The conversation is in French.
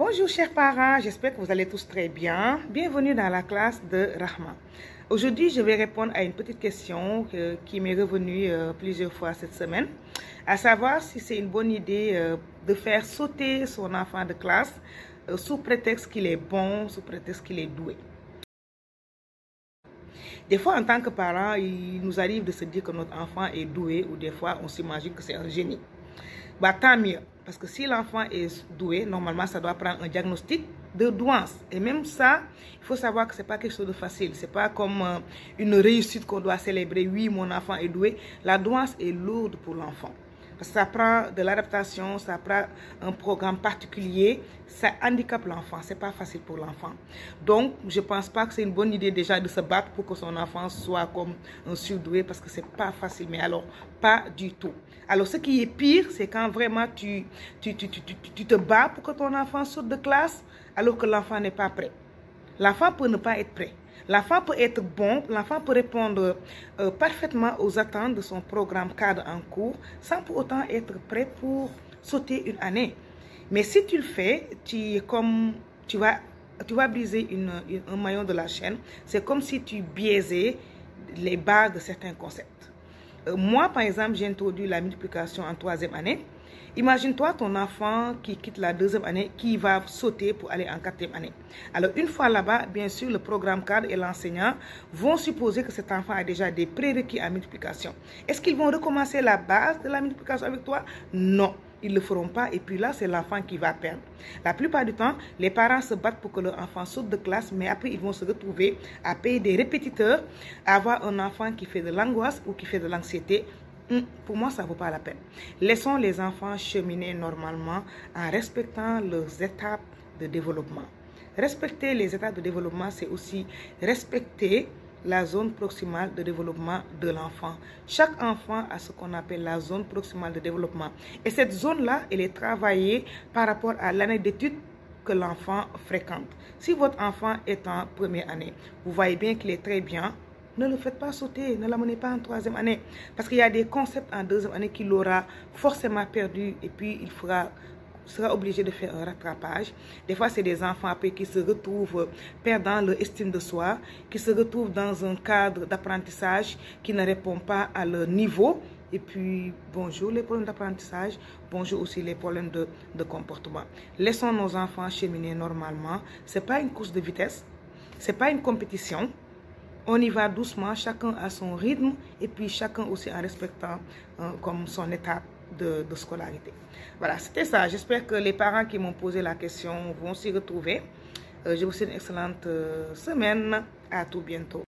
Bonjour chers parents, j'espère que vous allez tous très bien. Bienvenue dans la classe de Rahma. Aujourd'hui, je vais répondre à une petite question qui m'est revenue plusieurs fois cette semaine, à savoir si c'est une bonne idée de faire sauter son enfant de classe sous prétexte qu'il est bon, sous prétexte qu'il est doué. Des fois, en tant que parents, il nous arrive de se dire que notre enfant est doué ou des fois, on s'imagine que c'est un génie. Bah, tant mieux, parce que si l'enfant est doué, normalement, ça doit prendre un diagnostic de douance. Et même ça, il faut savoir que ce n'est pas quelque chose de facile. Ce n'est pas comme une réussite qu'on doit célébrer. Oui, mon enfant est doué. La douance est lourde pour l'enfant. Parce que ça prend de l'adaptation, ça prend un programme particulier, ça handicape l'enfant, c'est pas facile pour l'enfant. Donc, je pense pas que c'est une bonne idée déjà de se battre pour que son enfant soit comme un surdoué parce que c'est pas facile, mais alors pas du tout. Alors, ce qui est pire, c'est quand vraiment tu te bats pour que ton enfant saute de classe alors que l'enfant n'est pas prêt. L'enfant peut ne pas être prêt. L'enfant peut être bon, l'enfant peut répondre parfaitement aux attentes de son programme cadre en cours sans pour autant être prêt pour sauter une année. Mais si tu le fais, tu vas briser un maillon de la chaîne. C'est comme si tu biaisais les bases de certains concepts. Moi, par exemple, j'ai introduit la multiplication en 3e année. Imagine-toi ton enfant qui quitte la 2e année, qui va sauter pour aller en 4e année. Alors, une fois là-bas, bien sûr, le programme cadre et l'enseignant vont supposer que cet enfant a déjà des prérequis en multiplication. Est-ce qu'ils vont recommencer la base de la multiplication avec toi? Non, ils ne le feront pas. Et puis là, c'est l'enfant qui va perdre. La plupart du temps, les parents se battent pour que leur enfant saute de classe, mais après, ils vont se retrouver à payer des répétiteurs, à avoir un enfant qui fait de l'angoisse ou qui fait de l'anxiété. Pour moi, ça ne vaut pas la peine. Laissons les enfants cheminer normalement en respectant leurs étapes de développement. Respecter les étapes de développement, c'est aussi respecter la zone proximale de développement de l'enfant. Chaque enfant a ce qu'on appelle la zone proximale de développement. Et cette zone-là, elle est travaillée par rapport à l'année d'études que l'enfant fréquente. Si votre enfant est en 1re année, vous voyez bien qu'il est très bien. Ne le faites pas sauter, ne l'amenez pas en 3e année. Parce qu'il y a des concepts en 2e année qu'il aura forcément perdu et puis il sera obligé de faire un rattrapage. Des fois, c'est des enfants après qui se retrouvent perdant leur estime de soi, qui se retrouvent dans un cadre d'apprentissage qui ne répond pas à leur niveau. Et puis, bonjour les problèmes d'apprentissage, bonjour aussi les problèmes de comportement. Laissons nos enfants cheminer normalement. Ce n'est pas une course de vitesse, ce n'est pas une compétition. On y va doucement, chacun à son rythme et puis chacun aussi en respectant comme son étape de scolarité. Voilà, c'était ça. J'espère que les parents qui m'ont posé la question vont s'y retrouver. Je vous souhaite une excellente semaine. À tout bientôt.